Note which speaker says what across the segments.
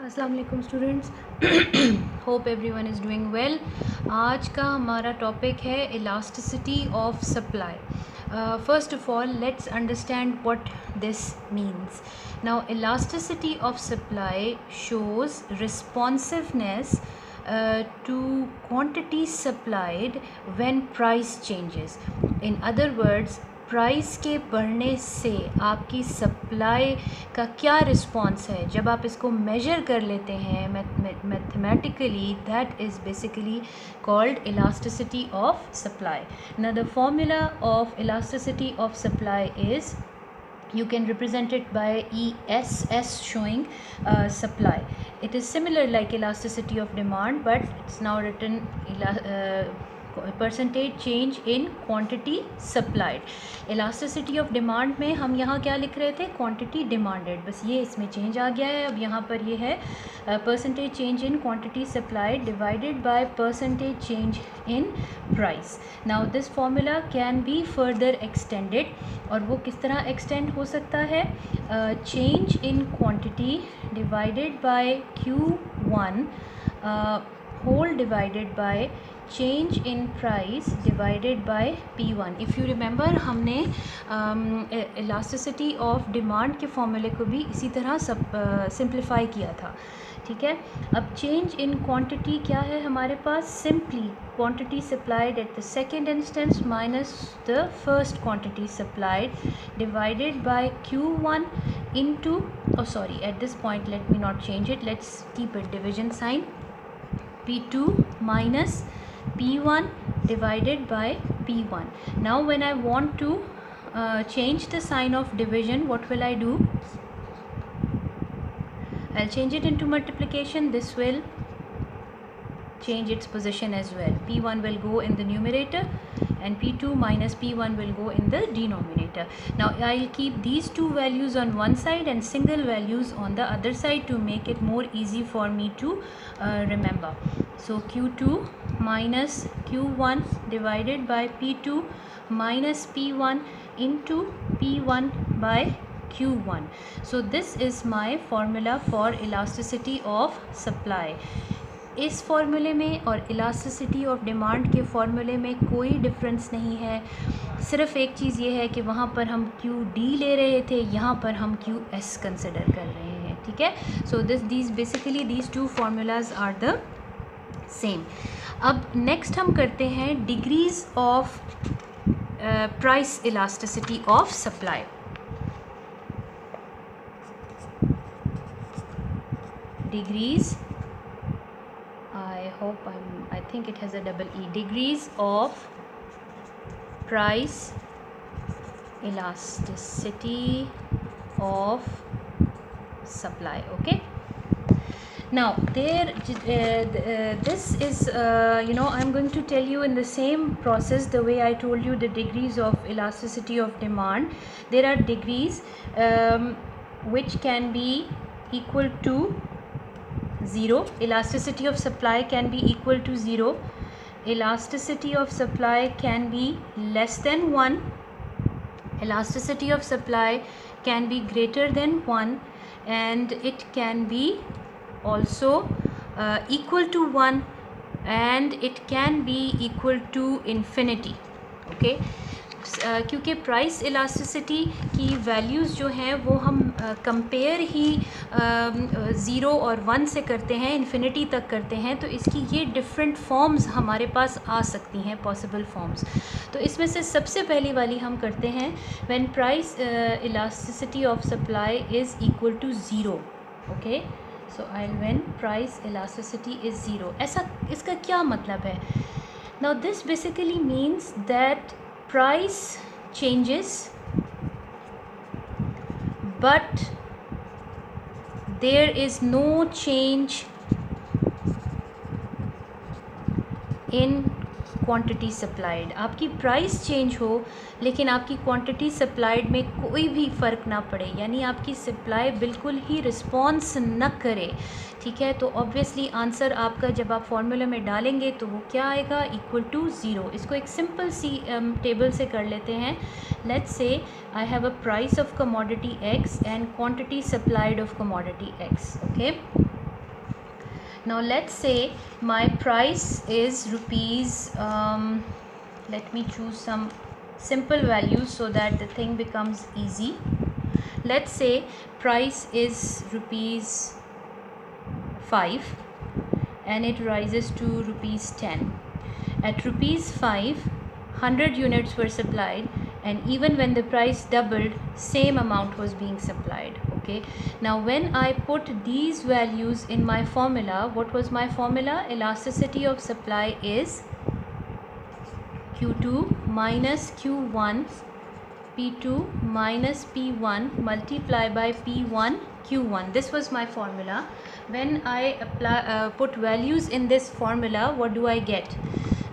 Speaker 1: अस्सलाम वालेकुम students, hope everyone is doing well. आज का हमारा टॉपिक है elasticity of supply. First of all let's understand what this means. Now elasticity of supply shows responsiveness to quantity supplied when price changes. In other words, price के बढ़ने से आपकी supply का क्या रिस्पॉन्स है, जब आप इसको मेजर कर लेते हैं mathematically, that is basically called elasticity of supply. Now the formula of elasticity of supply is, you can represent it by ESS showing supply. It is similar like elasticity of demand, but it's now written percentage change in quantity supplied. Elasticity of demand में हम यहाँ क्या लिख रहे थे, quantity demanded, बस ये इसमें चेंज आ गया है. अब यहाँ पर ये है percentage change in quantity supplied divided by percentage change in price. Now this formula can be further extended, और वो किस तरह एक्सटेंड हो सकता है, change in quantity divided by Q1 whole divided by change in price divided by P1. If you remember, हमने elasticity of demand के फॉर्मूले को भी इसी तरह सिंप्लीफाई किया था. ठीक है, अब चेंज इन क्वांटिटी क्या है हमारे पास, simply quantity supplied at the second instance minus the first quantity supplied divided by Q1 into, oh sorry, at this point let me not change it, let's keep it division sign, P2 minus P1 divided by P1. Now when I want to change the sign of division, what will I do? I'll change it into multiplication. This will change its position as well. P1 will go in the numerator and P2 minus P1 will go in the denominator. Now I'll keep these two values on one side and single values on the other side to make it more easy for me to remember. So Q2 minus Q1 divided by P2 minus P1 into P1 by Q1. So this is my formula for elasticity of supply. इस फॉर्मूले में और elasticity of demand के फॉर्मूले में कोई difference नहीं है. सिर्फ एक चीज़ ये है कि वहाँ पर हम QD ले रहे थे, यहाँ पर हम QS कंसिडर कर रहे हैं. ठीक है, सो these two formulas are the same. अब नेक्स्ट हम करते हैं degrees of price elasticity of supply. Degrees, I think it has a double E, degrees of price elasticity of supply. Okay, now this is I'm going to tell you in the same process the way I told you the degrees of elasticity of demand. There are degrees which can be equal to 0. Elasticity of supply can be equal to 0. Elasticity of supply can be less than 1. Elasticity of supply can be greater than 1, and it can be also equal to 1, and it can be equal to infinity. Okay, क्योंकि price elasticity की values जो हैं वो हम compare ही 0 और 1 से करते हैं, इन्फिनिटी तक करते हैं, तो इसकी ये डिफरेंट फॉर्म्स हमारे पास आ सकती हैं, पॉसिबल फॉर्म्स. तो इसमें से सबसे पहली वाली हम करते हैं when price elasticity of supply is equal to 0. Okay, so when price elasticity is 0, ऐसा इसका क्या मतलब है? Now this basically means that price changes but there is no change in quantity supplied. आपकी प्राइस चेंज हो लेकिन आपकी quantity supplied में कोई भी फ़र्क ना पड़े, यानी आपकी सप्लाई बिल्कुल ही रिस्पॉन्स न करे. ठीक है, तो ऑब्वियसली आंसर आपका जब आप फॉर्मूले में डालेंगे तो वो क्या आएगा, इक्वल टू 0. इसको एक सिंपल सी टेबल से कर लेते हैं. Let's say I have a price of commodity X and quantity supplied of commodity X. Okay, Now let's say my price is rupees, let me choose some simple values so that the thing becomes easy. Let's say price is rupees 5 and it rises to rupees 10. At rupees 5, 100 units were supplied, and even when the price doubled, same amount was being supplied. Okay, now when I put these values in my formula, what was my formula? Elasticity of supply is Q2 minus Q1 P2 minus P1 multiply by P1 Q1. This was my formula. When I put values in this formula, what do I get?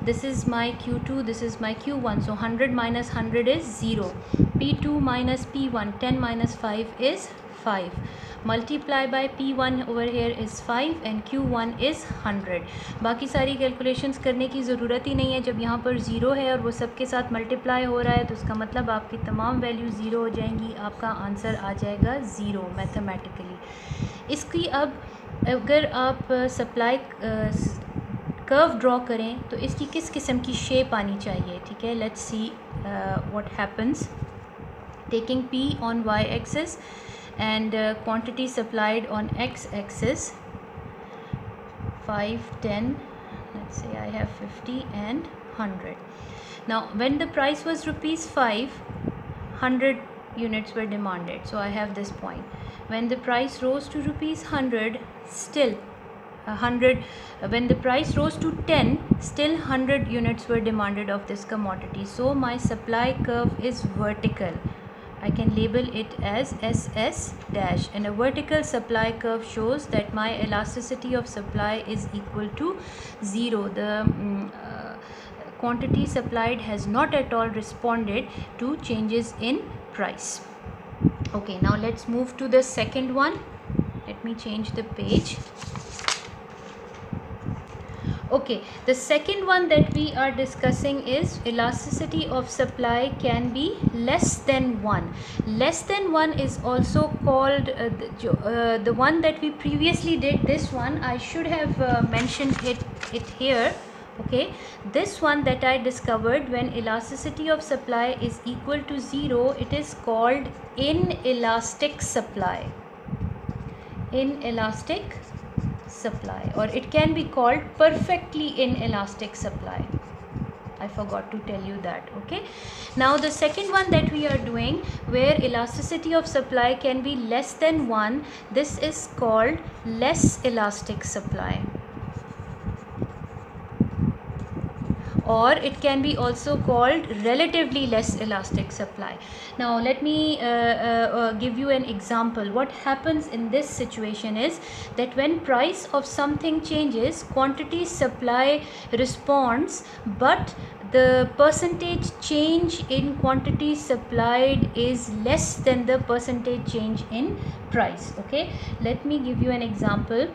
Speaker 1: This is my Q2, this is my Q1. So 100 minus 100 is 0. P2 minus P1, 10 minus 5 is 5. Multiply by P1 over here is 5 and Q1 is 100. बाकी सारी calculations करने की ज़रूरत ही नहीं है. जब यहाँ पर ज़ीरो है और वो सबके साथ मल्टीप्लाई हो रहा है तो उसका मतलब आपकी तमाम वैल्यू ज़ीरो हो जाएंगी. आपका आंसर आ जाएगा ज़ीरो मैथमेटिकली. इसकी अब अगर आप सप्लाई कर्व ड्रॉ करें तो इसकी किस किस्म की शेप आनी चाहिए. ठीक है, let's see what happens. Taking P on y axis and quantity supplied on x axis, 5, 10, let's say I have 50 and 100. Now when the price was rupees 5, 100 units were demanded, so I have this point. When the price rose to rupees 100, still 100. When the price rose to 10, still 100 units were demanded of this commodity. So my supply curve is vertical. I can label it as SS dash, and a vertical supply curve shows that my elasticity of supply is equal to 0. The quantity supplied has not at all responded to changes in price. Okay, now let's move to the second one. Let me change the page. Okay, the second one that we are discussing is elasticity of supply can be less than 1. Less than 1 is also called the one that we previously did. This one I should have mentioned it here. Okay, this one that I discovered, when elasticity of supply is equal to 0, it is called inelastic supply. Inelastic supply, or it can be called perfectly inelastic supply. I forgot to tell you that. Okay, now the second one that we are doing, where elasticity of supply can be less than 1, this is called less elastic supply, or it can be also called relatively less elastic supply. Now let me give you an example. What happens in this situation is that when price of something changes, quantity supply responds, but the percentage change in quantity supplied is less than the percentage change in price. Okay, let me give you an example.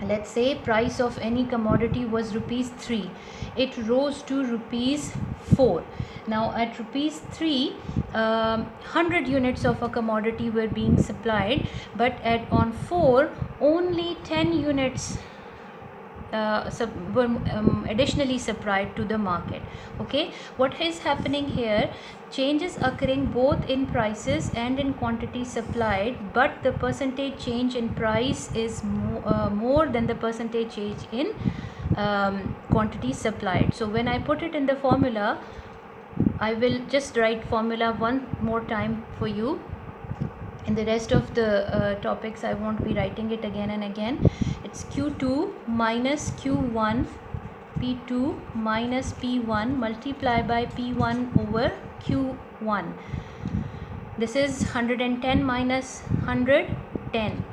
Speaker 1: Let's say price of any commodity was rupees 3. It rose to rupees 4. Now at rupees 3, 100 units of a commodity were being supplied, but on 4 only 10 units were additionally supplied to the market. Okay, what is happening here? Changes occurring both in prices and in quantity supplied, but the percentage change in price is more than the percentage change in quantity supplied. So when I put it in the formula, I will just write formula one more time for you. In the rest of the topics I won't be writing it again and again. It's Q2 minus Q1 P2 minus P1 multiply by P1 over Q1. This is 110 minus 100, 10,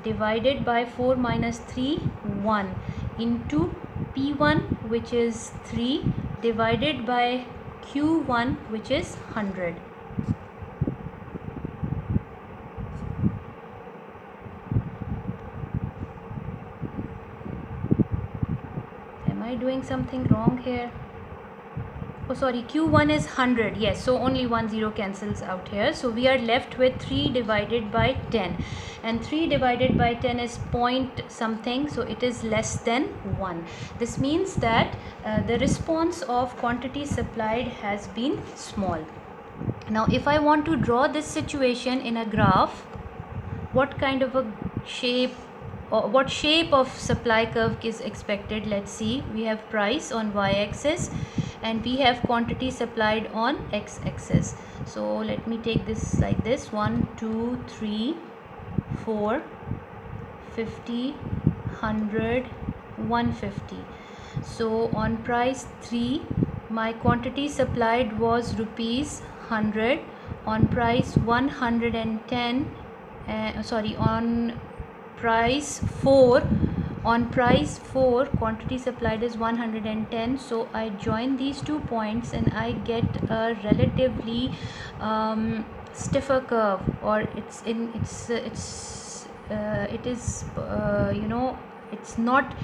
Speaker 1: divided by 4 minus 3, 1, into P1, which is 3, divided by Q1, which is 100. Am I doing something wrong here? oh sorry, Q1 is 100, yes, so only 1 0 cancels out here, so we are left with 3 divided by 10, and 3 divided by 10 is point something, so it is less than 1. This means that the response of quantity supplied has been small. Now if I want to draw this situation in a graph, what kind of a shape, or what shape of supply curve is expected? Let's see, we have price on y-axis and we have quantity supplied on x-axis. So let me take this like this: 1 2 3 4 50 100 150. So on price 3, my quantity supplied was rupees 100. On price 110, on price 4, quantity supplied is 110. So I join these 2 points and I get a relatively stiffer curve, or it is it's not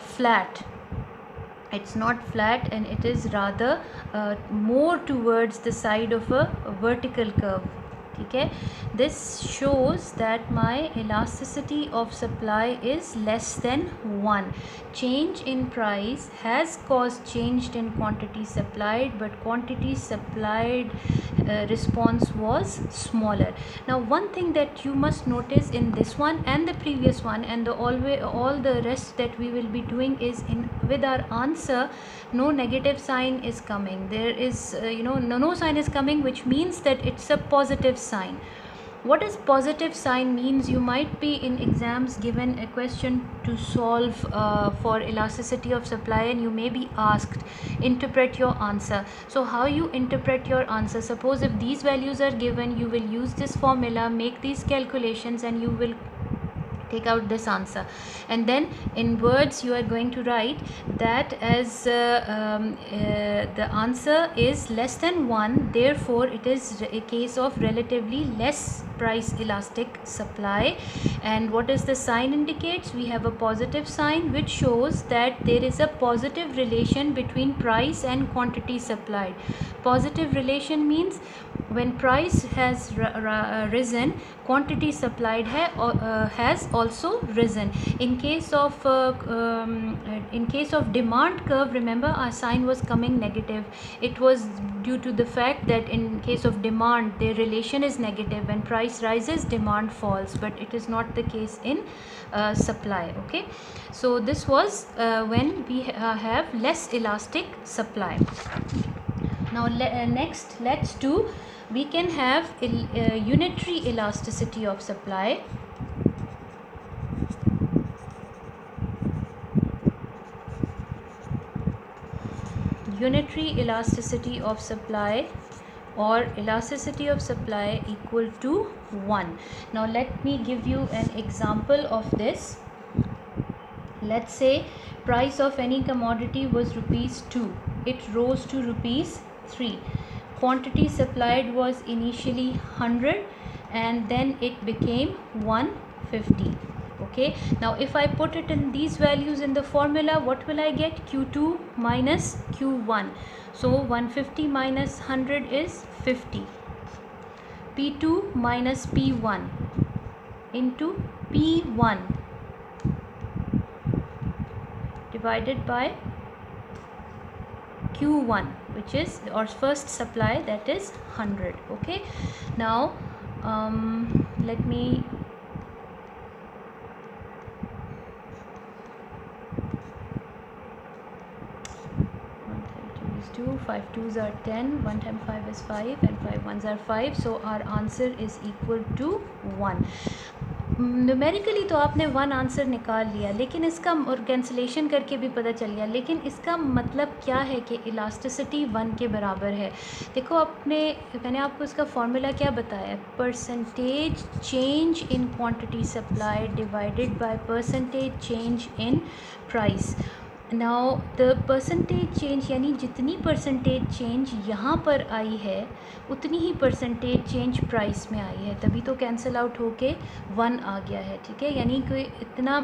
Speaker 1: flat. It's not flat, and it is rather more towards the side of a vertical curve. Okay, this shows that my elasticity of supply is less than 1. Change in price has caused change in quantity supplied, but quantity supplied response was smaller. Now one thing that you must notice in this one and the previous one and all the rest that we will be doing is, in with our answer, no negative sign is coming. There is no sign is coming, which means that it's a positive sign. What does positive sign means? You might be in exams given a question to solve for elasticity of supply, and you may be asked, interpret your answer. So how you interpret your answer? Suppose if these values are given, you will use this formula, make these calculations, and you will take out this answer, and then in words you are going to write that as the answer is less than 1, therefore it is a case of relatively less price elastic supply. And what is the sign indicates? We have a positive sign, which shows that there is a positive relation between price and quantity supplied. Positive relation means when price has risen, quantity supplied has also risen. In case of demand curve, remember our sign was coming negative. It was due to the fact that in case of demand, the relation is negative. When price rises, demand falls, but it is not the case in supply. Okay, so this was when we have less elastic supply. Now next let's do, we can have unitary elasticity of supply. Unitary elasticity of supply, or elasticity of supply equal to 1. Now let me give you an example of this. Let's say price of any commodity was rupees 2. It rose to rupees 3. Quantity supplied was initially 100 and then it became 150. Okay, now if I put it in these values in the formula, what will I get? Q2 minus Q1. So 150 minus 100 is 50. P2 minus P1 into P1 divided by Q1, which is our first supply, that is 100. Okay, now let me 2, 5 2s are 10, 1 times 5 is 5, and 5 1s are 5. So our answer is equal to 1. Numerically तो आपने 1 answer निकाल लिया, लेकिन इसका और cancellation करके भी पता चल गया, लेकिन इसका मतलब क्या है कि इलास्टिसिटी 1 के बराबर है। देखो मैंने आपको इसका फॉर्मूला क्या बताया, percentage change in quantity supply divided by percentage change in price. Now the percentage change, यानी जितनी परसेंटेज चेंज यहाँ पर आई है उतनी ही परसेंटेज चेंज प्राइस में आई है, तभी तो कैंसिल आउट होके 1 आ गया है। ठीक है, यानी कि इतना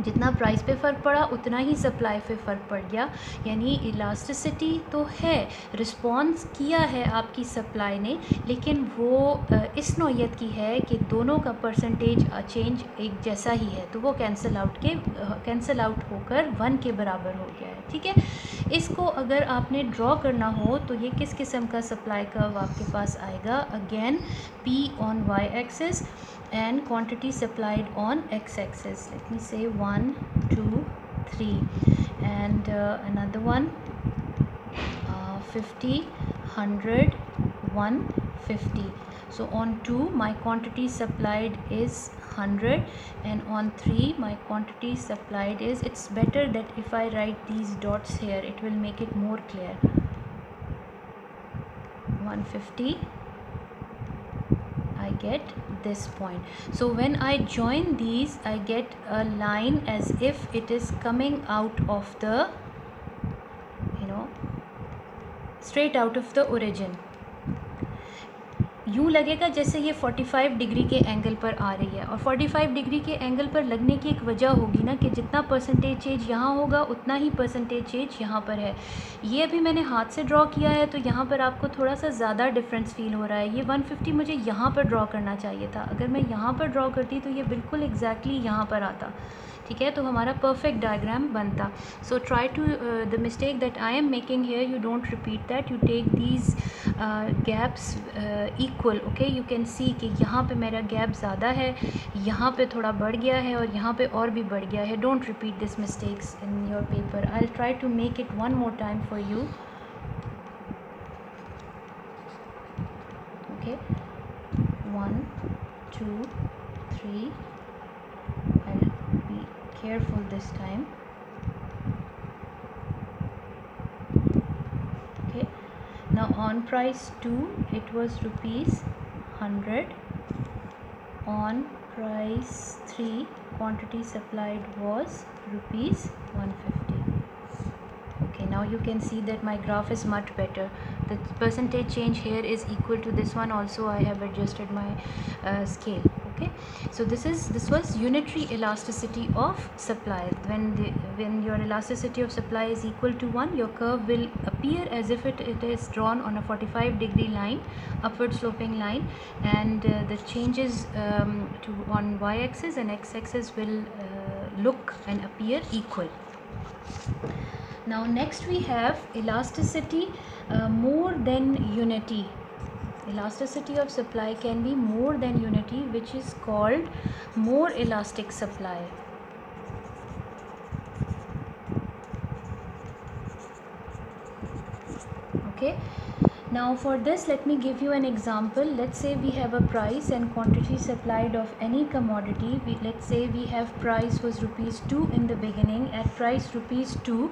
Speaker 1: जितना प्राइस पे फ़र्क पड़ा उतना ही सप्लाई पे फ़र्क पड़ गया। यानी इलास्टिसिटी तो है, रिस्पॉन्स किया है आपकी सप्लाई ने, लेकिन वो इस नौयत की है कि दोनों का परसेंटेज चेंज एक जैसा ही है, तो वो कैंसिल आउट होकर 1 के बराबर हो गया है। ठीक है, इसको अगर आपने ड्रॉ करना हो तो ये किस किस्म का सप्लाई कर्व आपके पास आएगा? Again P on y axis and quantity supplied on x axis. Let me say 1 2 3 and another one 50 100 150. So on 2 my quantity supplied is 100 and on 3 my quantity supplied is, it's better that if I write these dots here, it will make it more clear. 150, I get this point. So when I join these, I get a line as if it is coming out of the, straight out of the origin. यूँ लगेगा जैसे ये 45 degree के angle पर आ रही है, और 45 degree के एंगल पर लगने की एक वजह होगी ना कि जितना परसेंटेज चेंज यहाँ होगा उतना ही परसेंटेज चेंज यहाँ पर है। ये अभी मैंने हाथ से ड्रॉ किया है तो यहाँ पर आपको थोड़ा सा ज़्यादा डिफरेंस फील हो रहा है। ये 150 मुझे यहाँ पर ड्रॉ करना चाहिए था, अगर मैं यहाँ पर ड्रॉ करती तो ये बिल्कुल एग्जैक्टली यहाँ पर आता। ठीक है, तो हमारा परफेक्ट डायग्राम बनता। So try to the mistake that I am making here, you don't repeat that, you take these gaps equal. Okay, you can see कि यहाँ पे मेरा गैप ज़्यादा है, यहाँ पे थोड़ा बढ़ गया है और यहाँ पे और भी बढ़ गया है। Don't repeat this mistakes in your paper. I will try to make it one more time for you. Okay, 1 2 3, I'll be careful this time. Okay, now on price 2 it was rupees 100, on price 3 quantity supplied was rupees 150. Okay, now you can see that my graph is much better. The percentage change here is equal to this one also. I have adjusted my scale. Okay, so this was unitary elasticity of supply. When your elasticity of supply is equal to 1, your curve will appear as if it is drawn on a 45 degree line, upward sloping line, and the changes on y axis and x axis will look and appear equal. Now next we have elasticity more than unity. Elasticity of supply can be more than unity, which is called more elastic supply. Okay, now for this let me give you an example. Let's say we have a price and quantity supplied of any commodity. Let's say we have price was rupees 2 in the beginning. At price rupees 2,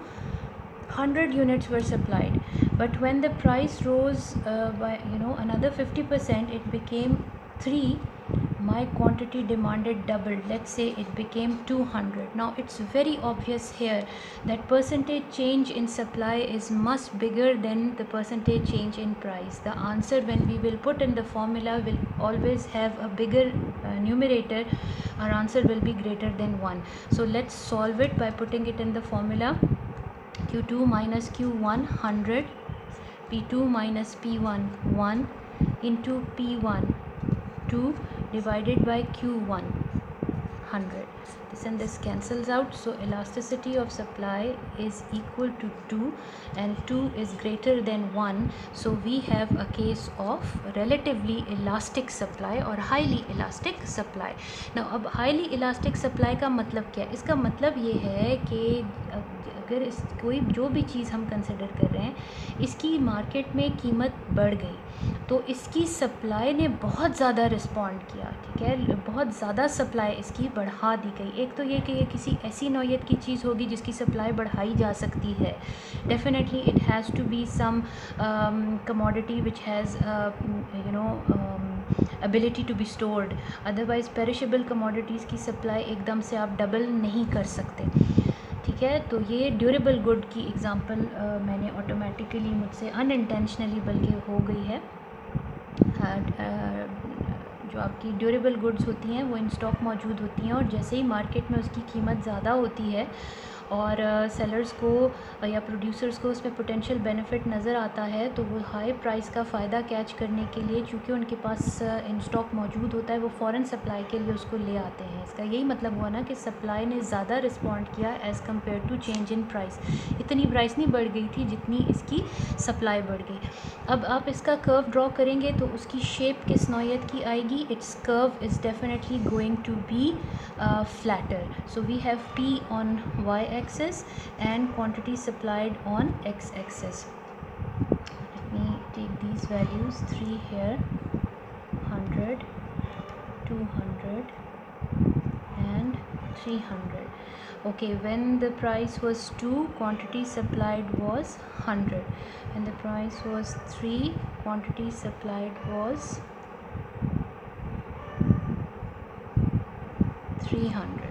Speaker 1: 100 units were supplied, but when the price rose by another 50%, it became 3. My quantity demanded doubled. Let's say it became 200. Now it's very obvious here that percentage change in supply is much bigger than the percentage change in price. The answer when we will put in the formula will always have a bigger numerator. Our answer will be greater than 1. So let's solve it by putting it in the formula. Q2 minus Q1 100, P2 minus P1 1 into P1 2 divided by Q1 100. This and this cancels out, so elasticity of supply is equal to 2 and 2 is greater than 1. So we have a case of relatively elastic supply or highly elastic supply. Now अब highly elastic supply का मतलब क्या है? इसका मतलब ये है कि अगर कोई जो भी चीज़ हम कंसिडर कर रहे हैं, इसकी मार्केट में कीमत बढ़ गई तो इसकी सप्लाई ने बहुत ज़्यादा रिस्पॉन्ड किया। ठीक है, बहुत ज़्यादा सप्लाई इसकी बढ़ा दी गई। एक तो ये कि ये किसी ऐसी नौयत की चीज़ होगी जिसकी सप्लाई बढ़ाई जा सकती है। Definitely it has to be some commodity which has ability to be stored, otherwise perishable commodities की सप्लाई एकदम से आप डबल नहीं कर सकते। ठीक है, तो ये ड्यूरेबल गुड की एग्ज़ाम्पल मैंने ऑटोमेटिकली मुझसे अनइंटेंशनली बल्कि हो गई है जो आपकी ड्यूरेबल गुड्स होती हैं वो इन स्टॉक मौजूद होती हैं, और जैसे ही मार्केट में उसकी कीमत ज़्यादा होती है और सेलर्स को या प्रोड्यूसर्स को उसमें पोटेंशियल बेनिफिट नज़र आता है, तो वो हाई प्राइस का फ़ायदा कैच करने के लिए, चूँकि उनके पास इन स्टॉक मौजूद होता है, वो फ़ॉरेन सप्लाई के लिए उसको ले आते हैं। इसका यही मतलब हुआ ना कि सप्लाई ने ज़्यादा रिस्पॉन्ड किया as compare to change in price. इतनी प्राइस नहीं बढ़ गई थी जितनी इसकी सप्लाई बढ़ गई। अब आप इसका कर्व ड्रॉ करेंगे तो उसकी शेप किस नौयत की आएगी? Its curve is definitely going to be flatter. So we have P on y axis and quantity supplied on x axis. Let me take these values, 3 here, 100, 200 and 300. Okay, when the price was 2, quantity supplied was 100. When the price was 3, quantity supplied was 300.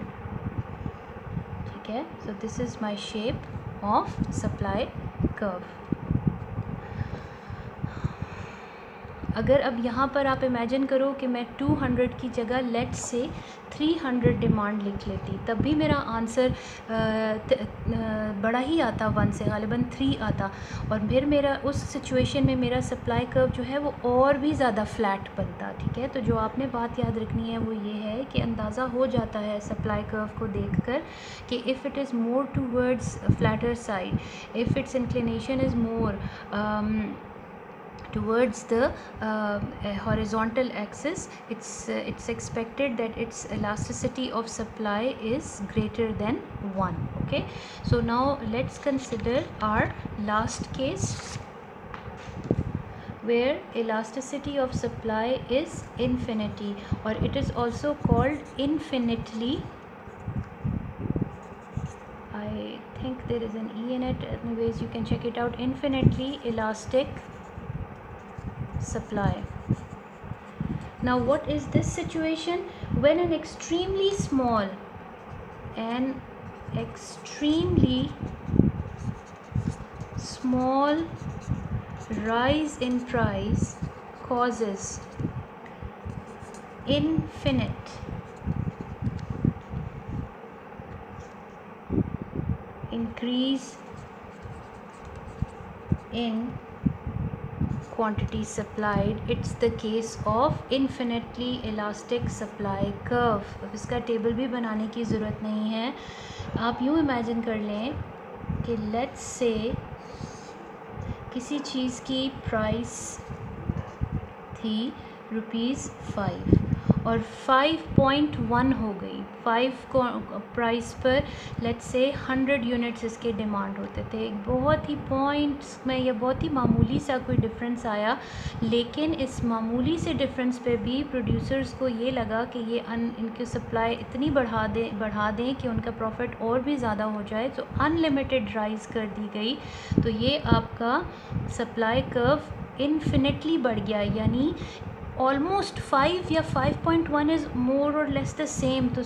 Speaker 1: ठीक है, so this is my shape of supply curve. अगर अब यहाँ पर आप imagine करो कि मैं 200 की जगह लेट्स से 300 डिमांड लिख लेती, तब भी मेरा आंसर बड़ा ही आता, 1 से गालिबन 3 आता, और फिर मेरा उस सिचुएशन में मेरा सप्लाई कर्व जो है वो और भी ज़्यादा फ्लैट बनता। ठीक है, तो जो आपने बात याद रखनी है वो ये है कि अंदाज़ा हो जाता है सप्लाई कर्व को देखकर कि if it is more towards flatter side, if it's inclination is more towards the horizontal axis, it's expected that its elasticity of supply is greater than 1. Okay, so now let's consider our last case where elasticity of supply is infinity, or it is also called infinitely, I think there is an E in it, anyways you can check it out, infinitely elastic supply. Now what is this situation? When an extremely small rise in price causes infinite increase in quantity supplied, it's the case of infinitely elastic supply curve. अब इसका table भी बनाने की ज़रूरत नहीं है, आप यूँ इमेजिन कर लें कि लेट्स से किसी चीज़ की प्राइस थी ₹5 और 5.1 हो गई। 5 को प्राइस पर लेट्स से 100 यूनिट्स इसके डिमांड होते थे। एक बहुत ही पॉइंट्स में या बहुत ही मामूली सा कोई डिफरेंस आया, लेकिन इस मामूली से डिफरेंस पे भी प्रोड्यूसर्स को ये लगा कि ये इनकी सप्लाई इतनी बढ़ा दें कि उनका प्रॉफिट और भी ज़्यादा हो जाए, तो अनलिमिटेड राइज़ कर दी गई। तो ये आपका सप्लाई कर्व इन्फिनिटली बढ़ गया, यानी almost 5 या 5.1 is more or less the same. तो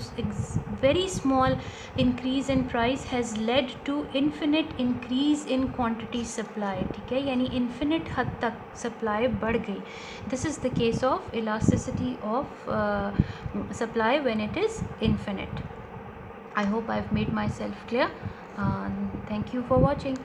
Speaker 1: very small increase in price has led to infinite increase in quantity supply. ठीक है, यानी infinite हद तक supply बढ़ गई. This is the case of elasticity of supply when it is infinite. I hope I've made myself clear. Thank you for watching.